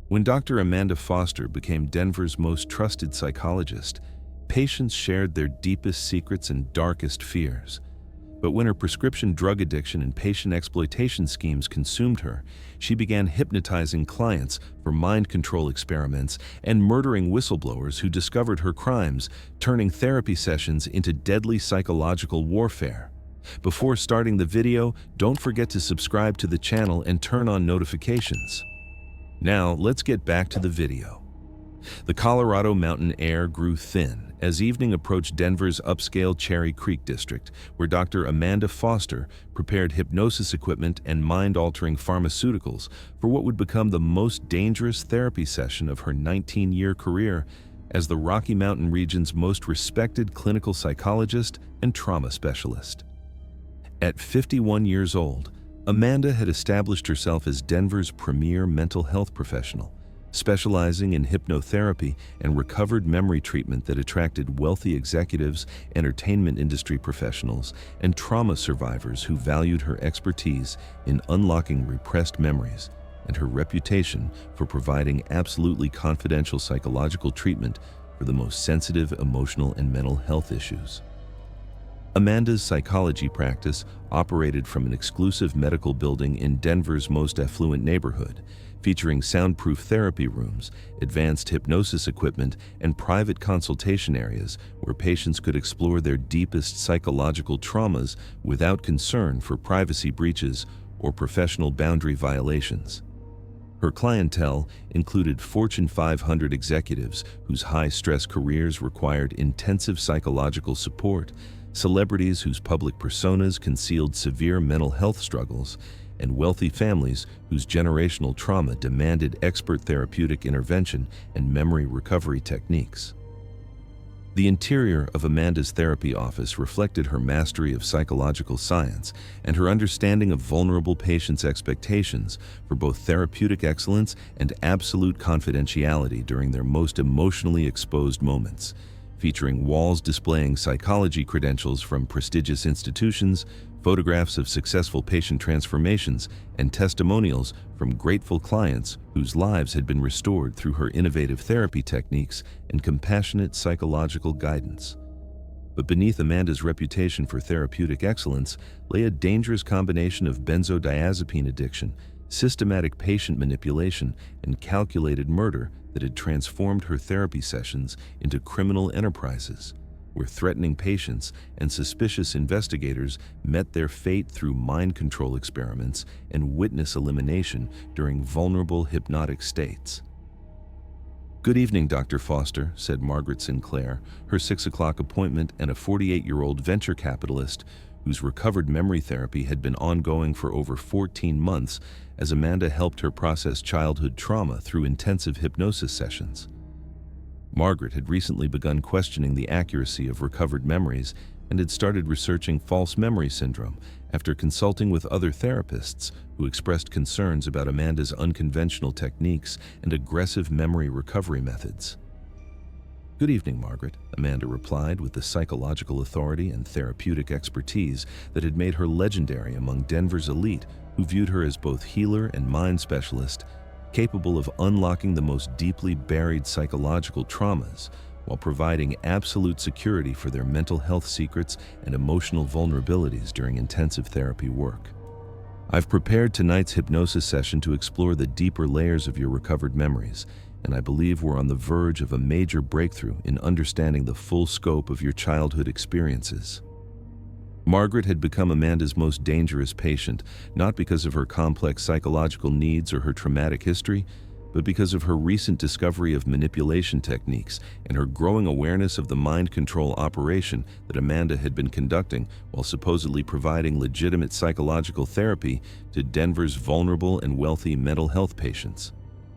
When Dr. Amanda Foster became Denver's most trusted psychologist, patients shared their deepest secrets and darkest fears. But when her prescription drug addiction and patient exploitation schemes consumed her, she began hypnotizing clients for mind control experiments and murdering whistleblowers who discovered her crimes, turning therapy sessions into deadly psychological warfare. Before starting the video, don't forget to subscribe to the channel and turn on notifications. Now, let's get back to the video. The Colorado mountain air grew thin as evening approached Denver's upscale Cherry Creek district, where Dr. Amanda Foster prepared hypnosis equipment and mind-altering pharmaceuticals for what would become the most dangerous therapy session of her 19-year career as the Rocky Mountain region's most respected clinical psychologist and trauma specialist. At 51 years old, Amanda had established herself as Denver's premier mental health professional, specializing in hypnotherapy and recovered memory treatment that attracted wealthy executives, entertainment industry professionals, and trauma survivors who valued her expertise in unlocking repressed memories and her reputation for providing absolutely confidential psychological treatment for the most sensitive emotional and mental health issues. Amanda's psychology practice operated from an exclusive medical building in Denver's most affluent neighborhood, featuring soundproof therapy rooms, advanced hypnosis equipment, and private consultation areas where patients could explore their deepest psychological traumas without concern for privacy breaches or professional boundary violations. Her clientele included Fortune 500 executives whose high-stress careers required intensive psychological support, celebrities whose public personas concealed severe mental health struggles, and wealthy families whose generational trauma demanded expert therapeutic intervention and memory recovery techniques. The interior of Amanda's therapy office reflected her mastery of psychological science and her understanding of vulnerable patients' expectations for both therapeutic excellence and absolute confidentiality during their most emotionally exposed moments, featuring walls displaying psychology credentials from prestigious institutions, photographs of successful patient transformations, and testimonials from grateful clients whose lives had been restored through her innovative therapy techniques and compassionate psychological guidance. But beneath Amanda's reputation for therapeutic excellence lay a dangerous combination of benzodiazepine addiction, systematic patient manipulation, and calculated murder that had transformed her therapy sessions into criminal enterprises, where threatening patients and suspicious investigators met their fate through mind control experiments and witness elimination during vulnerable hypnotic states. "Good evening, Dr. Foster," said Margaret Sinclair, her 6 o'clock appointment, and a 48-year-old venture capitalist whose recovered memory therapy had been ongoing for over 14 months as Amanda helped her process childhood trauma through intensive hypnosis sessions. Margaret had recently begun questioning the accuracy of recovered memories and had started researching false memory syndrome after consulting with other therapists who expressed concerns about Amanda's unconventional techniques and aggressive memory recovery methods. "Good evening, Margaret," Amanda replied with the psychological authority and therapeutic expertise that had made her legendary among Denver's elite, who viewed her as both healer and mind specialist, capable of unlocking the most deeply buried psychological traumas while providing absolute security for their mental health secrets and emotional vulnerabilities during intensive therapy work. "I've prepared tonight's hypnosis session to explore the deeper layers of your recovered memories, and I believe we're on the verge of a major breakthrough in understanding the full scope of your childhood experiences." Margaret had become Amanda's most dangerous patient, not because of her complex psychological needs or her traumatic history, but because of her recent discovery of manipulation techniques and her growing awareness of the mind control operation that Amanda had been conducting while supposedly providing legitimate psychological therapy to Denver's vulnerable and wealthy mental health patients.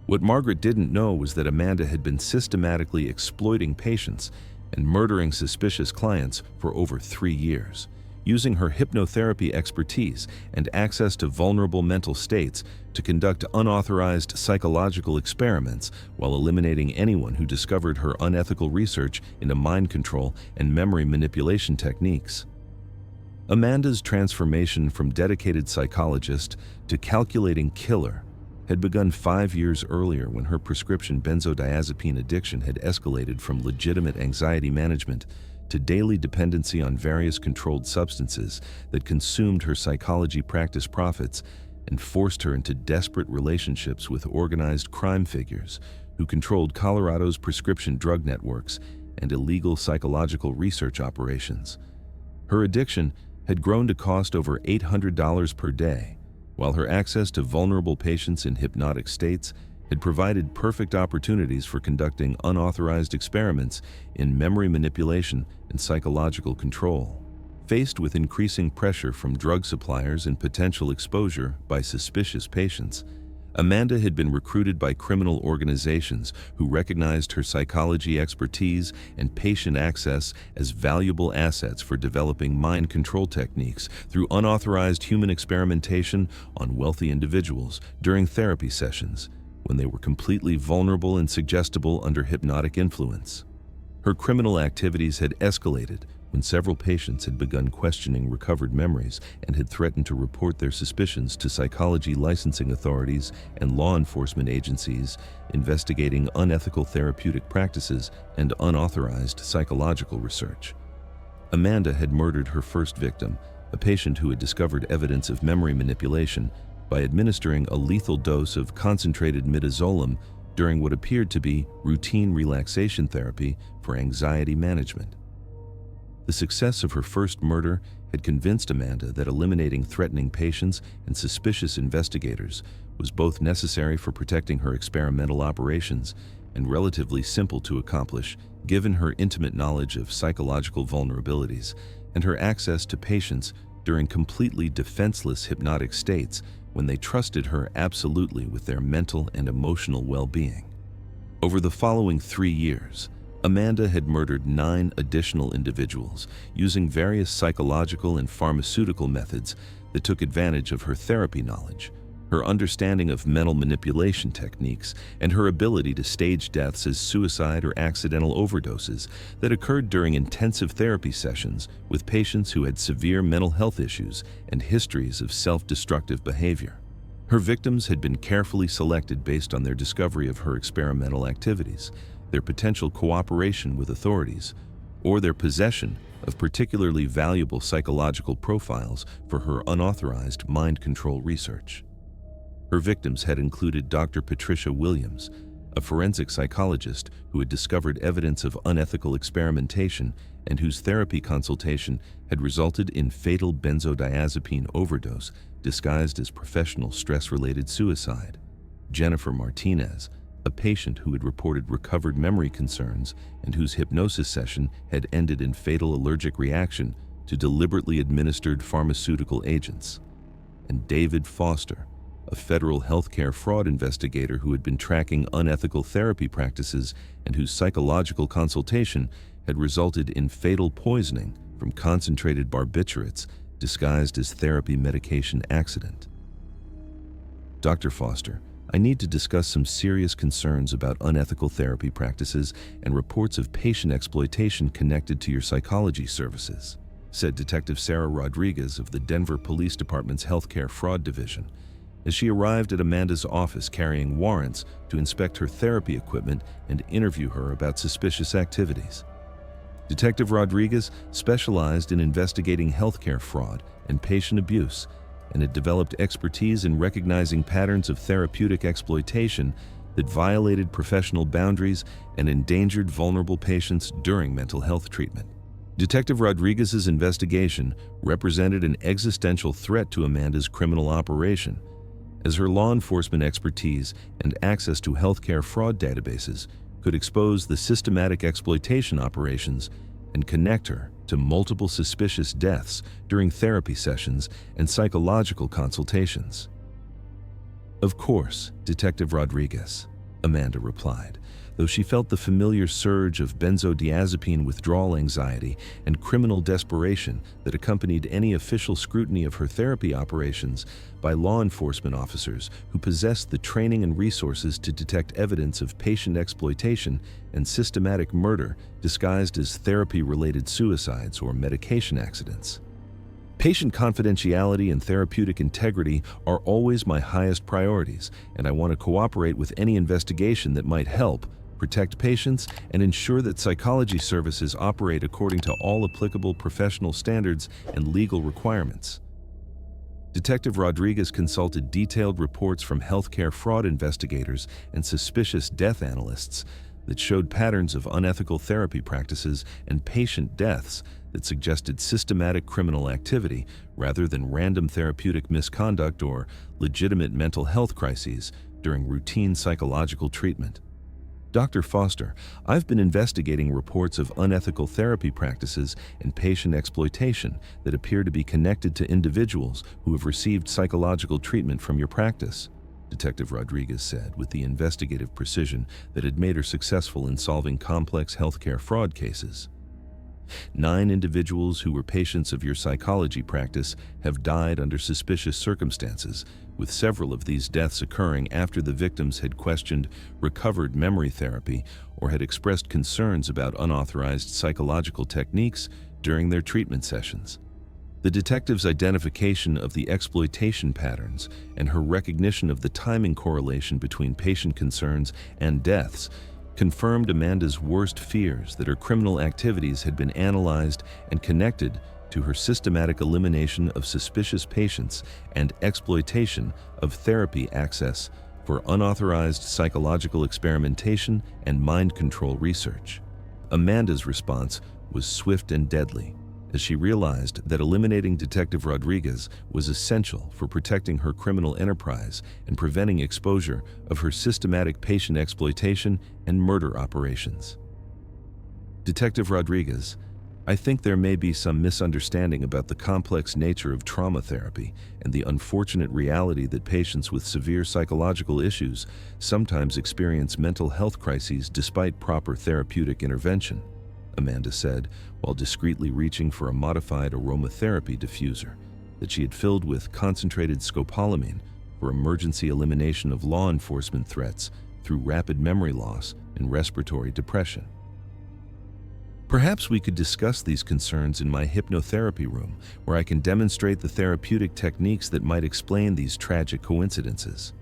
What Margaret didn't know was that Amanda had been systematically exploiting patients and murdering suspicious clients for over 3 years, using her hypnotherapy expertise and access to vulnerable mental states to conduct unauthorized psychological experiments while eliminating anyone who discovered her unethical research into mind control and memory manipulation techniques. Amanda's transformation from dedicated psychologist to calculating killer had begun 5 years earlier when her prescription benzodiazepine addiction had escalated from legitimate anxiety management to daily dependency on various controlled substances that consumed her psychology practice profits and forced her into desperate relationships with organized crime figures who controlled Colorado's prescription drug networks and illegal psychological research operations. Her addiction had grown to cost over $800 per day, while her access to vulnerable patients in hypnotic states had provided perfect opportunities for conducting unauthorized experiments in memory manipulation and psychological control. Faced with increasing pressure from drug suppliers and potential exposure by suspicious patients, Amanda had been recruited by criminal organizations who recognized her psychology expertise and patient access as valuable assets for developing mind control techniques through unauthorized human experimentation on wealthy individuals during therapy sessions when they were completely vulnerable and suggestible under hypnotic influence. Her criminal activities had escalated when several patients had begun questioning recovered memories and had threatened to report their suspicions to psychology licensing authorities and law enforcement agencies investigating unethical therapeutic practices and unauthorized psychological research. Amanda had murdered her first victim, a patient who had discovered evidence of memory manipulation, by administering a lethal dose of concentrated midazolam during what appeared to be routine relaxation therapy for anxiety management. The success of her first murder had convinced Amanda that eliminating threatening patients and suspicious investigators was both necessary for protecting her experimental operations and relatively simple to accomplish given her intimate knowledge of psychological vulnerabilities and her access to patients during completely defenseless hypnotic states when they trusted her absolutely with their mental and emotional well-being. Over the following 3 years, Amanda had murdered 9 additional individuals using various psychological and pharmaceutical methods that took advantage of her therapy knowledge, her understanding of mental manipulation techniques, and her ability to stage deaths as suicide or accidental overdoses that occurred during intensive therapy sessions with patients who had severe mental health issues and histories of self-destructive behavior. Her victims had been carefully selected based on their discovery of her experimental activities, their potential cooperation with authorities, or their possession of particularly valuable psychological profiles for her unauthorized mind control research. Her victims had included Dr. Patricia Williams, a forensic psychologist who had discovered evidence of unethical experimentation and whose therapy consultation had resulted in fatal benzodiazepine overdose disguised as professional stress-related suicide; Jennifer Martinez, a patient who had reported recovered memory concerns and whose hypnosis session had ended in fatal allergic reaction to deliberately administered pharmaceutical agents; and David Foster, a federal healthcare fraud investigator who had been tracking unethical therapy practices and whose psychological consultation had resulted in fatal poisoning from concentrated barbiturates disguised as therapy medication accident. Dr. Foster, I need to discuss some serious concerns about unethical therapy practices and reports of patient exploitation connected to your psychology services, said Detective Sarah Rodriguez of the Denver Police Department's Healthcare Fraud Division, as she arrived at Amanda's office carrying warrants to inspect her therapy equipment and interview her about suspicious activities. Detective Rodriguez specialized in investigating healthcare fraud and patient abuse and had developed expertise in recognizing patterns of therapeutic exploitation that violated professional boundaries and endangered vulnerable patients during mental health treatment. Detective Rodriguez's investigation represented an existential threat to Amanda's criminal operation, as her law enforcement expertise and access to healthcare fraud databases could expose the systematic exploitation operations and connect her to multiple suspicious deaths during therapy sessions and psychological consultations. "Of course, Detective Rodriguez," Amanda replied, though she felt the familiar surge of benzodiazepine withdrawal anxiety and criminal desperation that accompanied any official scrutiny of her therapy operations by law enforcement officers who possessed the training and resources to detect evidence of patient exploitation and systematic murder disguised as therapy-related suicides or medication accidents. Patient confidentiality and therapeutic integrity are always my highest priorities, and I want to cooperate with any investigation that might help protect patients and ensure that psychology services operate according to all applicable professional standards and legal requirements. Detective Rodriguez consulted detailed reports from healthcare fraud investigators and suspicious death analysts that showed patterns of unethical therapy practices and patient deaths that suggested systematic criminal activity rather than random therapeutic misconduct or legitimate mental health crises during routine psychological treatment. Dr. Foster, I've been investigating reports of unethical therapy practices and patient exploitation that appear to be connected to individuals who have received psychological treatment from your practice, Detective Rodriguez said with the investigative precision that had made her successful in solving complex healthcare fraud cases. 9 individuals who were patients of your psychology practice have died under suspicious circumstances, with several of these deaths occurring after the victims had questioned recovered memory therapy or had expressed concerns about unauthorized psychological techniques during their treatment sessions. The detective's identification of the exploitation patterns and her recognition of the timing correlation between patient concerns and deaths confirmed Amanda's worst fears that her criminal activities had been analyzed and connected to her systematic elimination of suspicious patients and exploitation of therapy access for unauthorized psychological experimentation and mind control research. Amanda's response was swift and deadly, as she realized that eliminating Detective Rodriguez was essential for protecting her criminal enterprise and preventing exposure of her systematic patient exploitation and murder operations. Detective Rodriguez, I think there may be some misunderstanding about the complex nature of trauma therapy and the unfortunate reality that patients with severe psychological issues sometimes experience mental health crises despite proper therapeutic intervention, Amanda said, while discreetly reaching for a modified aromatherapy diffuser that she had filled with concentrated scopolamine for emergency elimination of law enforcement threats through rapid memory loss and respiratory depression. Perhaps we could discuss these concerns in my hypnotherapy room, where I can demonstrate the therapeutic techniques that might explain these tragic coincidences.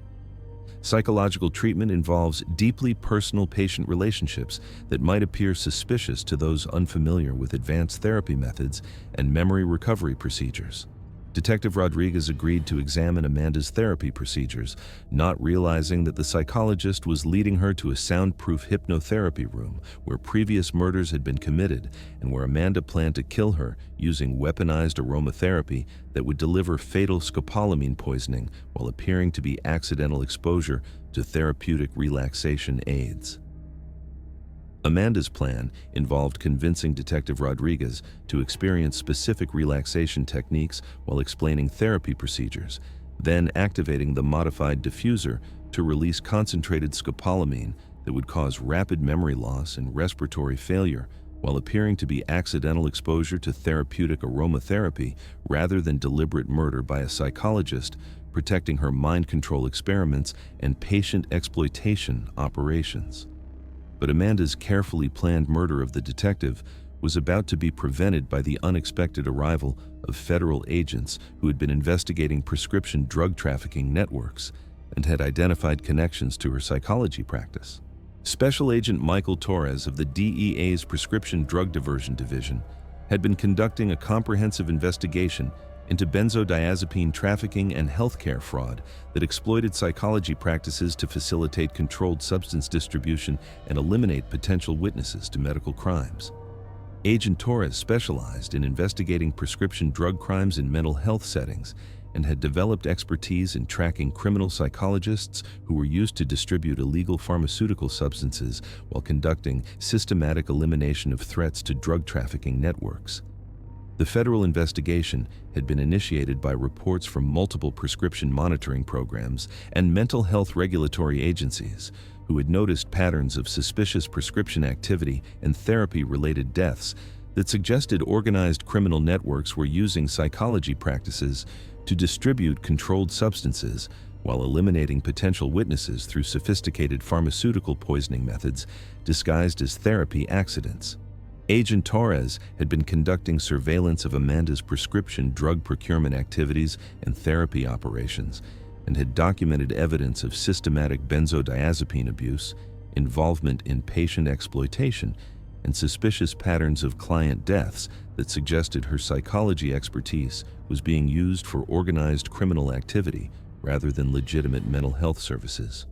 Psychological treatment involves deeply personal patient relationships that might appear suspicious to those unfamiliar with advanced therapy methods and memory recovery procedures. Detective Rodriguez agreed to examine Amanda's therapy procedures, not realizing that the psychologist was leading her to a soundproof hypnotherapy room where previous murders had been committed and where Amanda planned to kill her using weaponized aromatherapy that would deliver fatal scopolamine poisoning while appearing to be accidental exposure to therapeutic relaxation aids. Amanda's plan involved convincing Detective Rodriguez to experience specific relaxation techniques while explaining therapy procedures, then activating the modified diffuser to release concentrated scopolamine that would cause rapid memory loss and respiratory failure while appearing to be accidental exposure to therapeutic aromatherapy rather than deliberate murder by a psychologist, protecting her mind control experiments and patient exploitation operations. But Amanda's carefully planned murder of the detective was about to be prevented by the unexpected arrival of federal agents who had been investigating prescription drug trafficking networks and had identified connections to her psychology practice. Special Agent Michael Torres of the DEA's Prescription Drug Diversion Division had been conducting a comprehensive investigation into benzodiazepine trafficking and healthcare fraud that exploited psychology practices to facilitate controlled substance distribution and eliminate potential witnesses to medical crimes. Agent Torres specialized in investigating prescription drug crimes in mental health settings and had developed expertise in tracking criminal psychologists who were used to distribute illegal pharmaceutical substances while conducting systematic elimination of threats to drug trafficking networks. The federal investigation had been initiated by reports from multiple prescription monitoring programs and mental health regulatory agencies who had noticed patterns of suspicious prescription activity and therapy-related deaths that suggested organized criminal networks were using psychology practices to distribute controlled substances while eliminating potential witnesses through sophisticated pharmaceutical poisoning methods disguised as therapy accidents. Agent Torres had been conducting surveillance of Amanda's prescription drug procurement activities and therapy operations, and had documented evidence of systematic benzodiazepine abuse, involvement in patient exploitation, and suspicious patterns of client deaths that suggested her psychology expertise was being used for organized criminal activity rather than legitimate mental health services.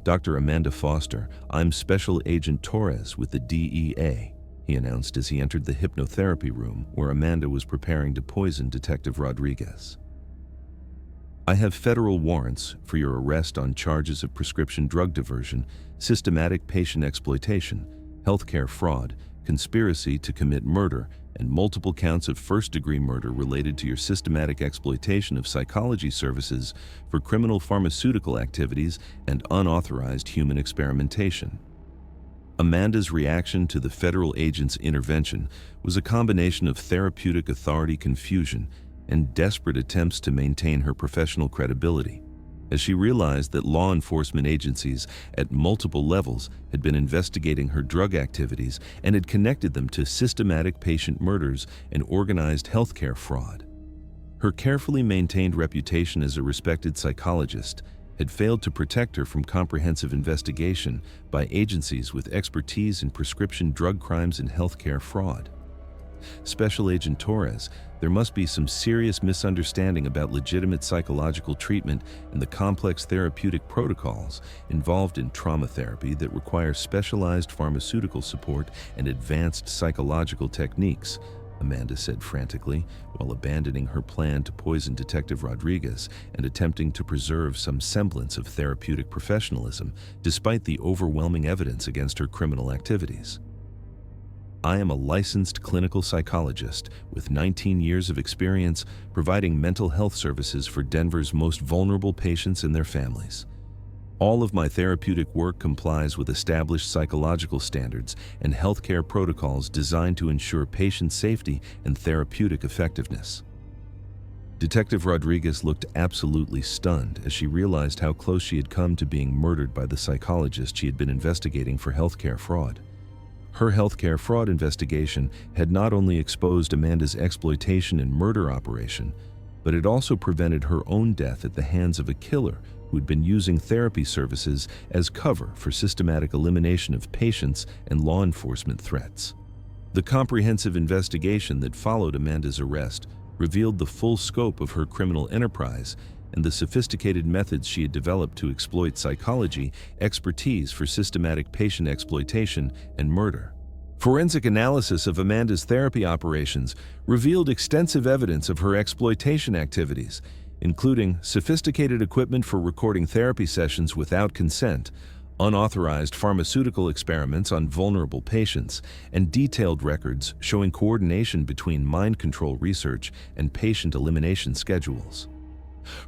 "Dr. Amanda Foster, I'm Special Agent Torres with the DEA," he announced as he entered the hypnotherapy room where Amanda was preparing to poison Detective Rodriguez. "I have federal warrants for your arrest on charges of prescription drug diversion, systematic patient exploitation, healthcare fraud, conspiracy to commit murder, and multiple counts of first-degree murder related to your systematic exploitation of psychology services for criminal pharmaceutical activities and unauthorized human experimentation." Amanda's reaction to the federal agent's intervention was a combination of therapeutic authority confusion and desperate attempts to maintain her professional credibility, as she realized that law enforcement agencies at multiple levels had been investigating her drug activities and had connected them to systematic patient murders and organized healthcare fraud. Her carefully maintained reputation as a respected psychologist had failed to protect her from comprehensive investigation by agencies with expertise in prescription drug crimes and healthcare fraud. "Special Agent Torres, there must be some serious misunderstanding about legitimate psychological treatment and the complex therapeutic protocols involved in trauma therapy that require specialized pharmaceutical support and advanced psychological techniques," Amanda said frantically, while abandoning her plan to poison Detective Rodriguez and attempting to preserve some semblance of therapeutic professionalism despite the overwhelming evidence against her criminal activities. "I am a licensed clinical psychologist with 19 years of experience providing mental health services for Denver's most vulnerable patients and their families. All of my therapeutic work complies with established psychological standards and healthcare protocols designed to ensure patient safety and therapeutic effectiveness." Detective Rodriguez looked absolutely stunned as she realized how close she had come to being murdered by the psychologist she had been investigating for healthcare fraud. Her healthcare fraud investigation had not only exposed Amanda's exploitation and murder operation, but it also prevented her own death at the hands of a killer who had been using therapy services as cover for systematic elimination of patients and law enforcement threats. The comprehensive investigation that followed Amanda's arrest revealed the full scope of her criminal enterprise and the sophisticated methods she had developed to exploit psychology expertise for systematic patient exploitation and murder. Forensic analysis of Amanda's therapy operations revealed extensive evidence of her exploitation activities, including sophisticated equipment for recording therapy sessions without consent, unauthorized pharmaceutical experiments on vulnerable patients, and detailed records showing coordination between mind control research and patient elimination schedules.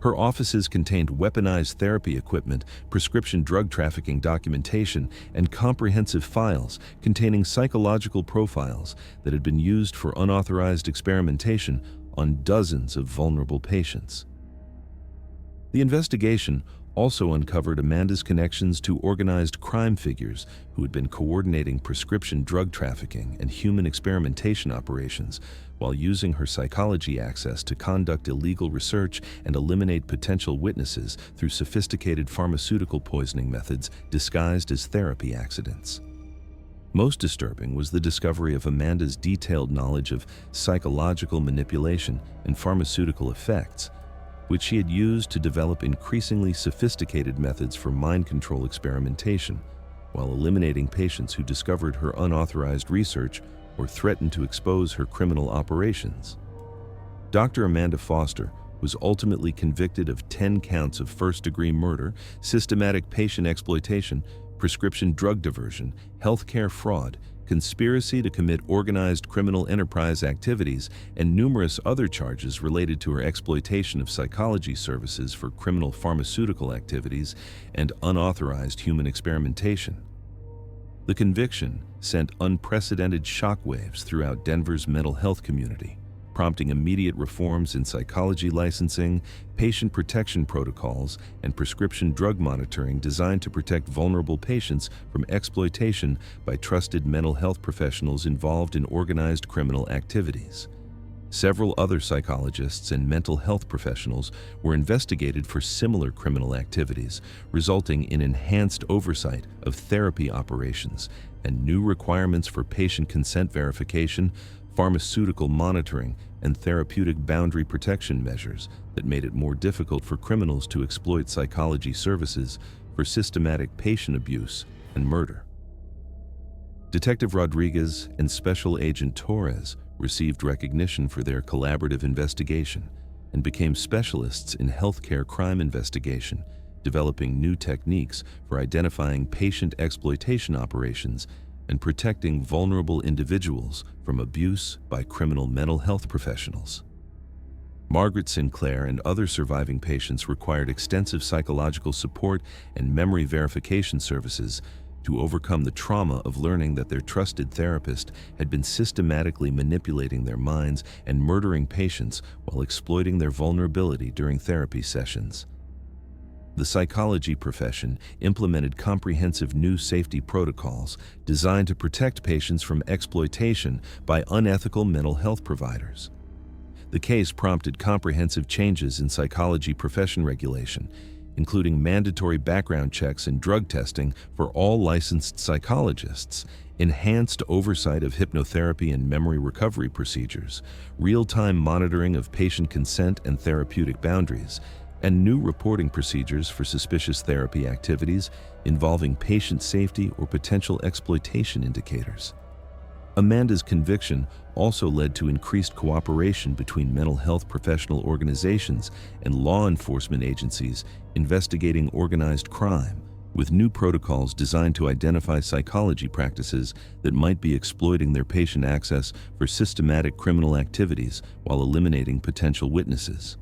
Her offices contained weaponized therapy equipment, prescription drug trafficking documentation, and comprehensive files containing psychological profiles that had been used for unauthorized experimentation on dozens of vulnerable patients. The investigation also uncovered Amanda's connections to organized crime figures who had been coordinating prescription drug trafficking and human experimentation operations while using her psychology access to conduct illegal research and eliminate potential witnesses through sophisticated pharmaceutical poisoning methods disguised as therapy accidents. Most disturbing was the discovery of Amanda's detailed knowledge of psychological manipulation and pharmaceutical effects, which she had used to develop increasingly sophisticated methods for mind control experimentation, while eliminating patients who discovered her unauthorized research or threatened to expose her criminal operations. Dr. Amanda Foster was ultimately convicted of 10 counts of first-degree murder, systematic patient exploitation, prescription drug diversion, healthcare fraud, conspiracy to commit organized criminal enterprise activities, and numerous other charges related to her exploitation of psychology services for criminal pharmaceutical activities and unauthorized human experimentation. The conviction sent unprecedented shockwaves throughout Denver's mental health community, prompting immediate reforms in psychology licensing, patient protection protocols, and prescription drug monitoring designed to protect vulnerable patients from exploitation by trusted mental health professionals involved in organized criminal activities. Several other psychologists and mental health professionals were investigated for similar criminal activities, resulting in enhanced oversight of therapy operations and new requirements for patient consent verification, pharmaceutical monitoring, and therapeutic boundary protection measures that made it more difficult for criminals to exploit psychology services for systematic patient abuse and murder. Detective Rodriguez and Special Agent Torres received recognition for their collaborative investigation and became specialists in healthcare crime investigation, developing new techniques for identifying patient exploitation operations and protecting vulnerable individuals from abuse by criminal mental health professionals. Margaret Sinclair and other surviving patients required extensive psychological support and memory verification services to overcome the trauma of learning that their trusted therapist had been systematically manipulating their minds and murdering patients while exploiting their vulnerability during therapy sessions. The psychology profession implemented comprehensive new safety protocols designed to protect patients from exploitation by unethical mental health providers. The case prompted comprehensive changes in psychology profession regulation, including mandatory background checks and drug testing for all licensed psychologists, enhanced oversight of hypnotherapy and memory recovery procedures, real-time monitoring of patient consent and therapeutic boundaries, and new reporting procedures for suspicious therapy activities involving patient safety or potential exploitation indicators. Amanda's conviction also led to increased cooperation between mental health professional organizations and law enforcement agencies investigating organized crime, with new protocols designed to identify psychology practices that might be exploiting their patient access for systematic criminal activities while eliminating potential witnesses.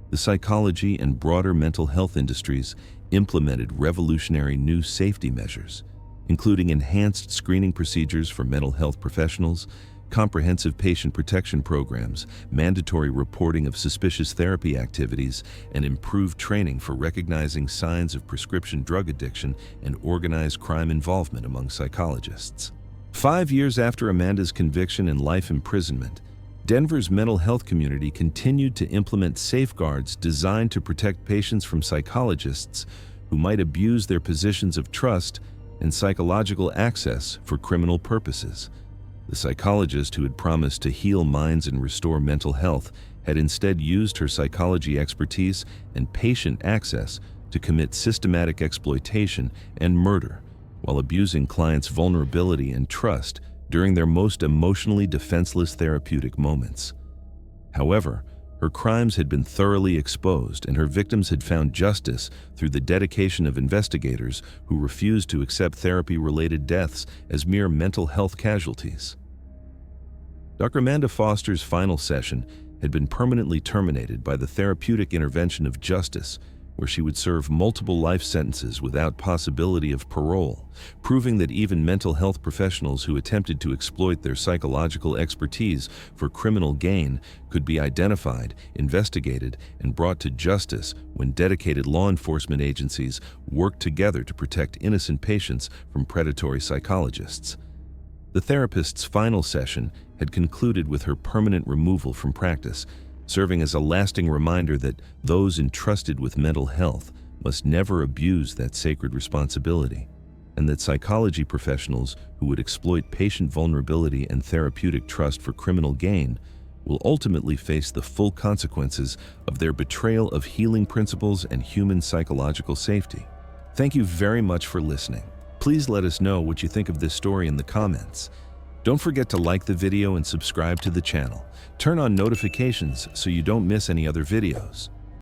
The psychology and broader mental health industries implemented revolutionary new safety measures, including enhanced screening procedures for mental health professionals, comprehensive patient protection programs, mandatory reporting of suspicious therapy activities, and improved training for recognizing signs of prescription drug addiction and organized crime involvement among psychologists. 5 years after Amanda's conviction and life imprisonment, Denver's mental health community continued to implement safeguards designed to protect patients from psychologists who might abuse their positions of trust and psychological access for criminal purposes. The psychologist who had promised to heal minds and restore mental health had instead used her psychology expertise and patient access to commit systematic exploitation and murder while abusing clients' vulnerability and trust during their most emotionally defenseless therapeutic moments. However, her crimes had been thoroughly exposed and her victims had found justice through the dedication of investigators who refused to accept therapy-related deaths as mere mental health casualties. Dr. Amanda Foster's final session had been permanently terminated by the therapeutic intervention of justice, where she would serve multiple life sentences without possibility of parole, proving that even mental health professionals who attempted to exploit their psychological expertise for criminal gain could be identified, investigated, and brought to justice when dedicated law enforcement agencies worked together to protect innocent patients from predatory psychologists. The therapist's final session had concluded with her permanent removal from practice, serving as a lasting reminder that those entrusted with mental health must never abuse that sacred responsibility, and that psychology professionals who would exploit patient vulnerability and therapeutic trust for criminal gain will ultimately face the full consequences of their betrayal of healing principles and human psychological safety. Thank you very much for listening. Please let us know what you think of this story in the comments. Don't forget to like the video and subscribe to the channel. Turn on notifications so you don't miss any other videos.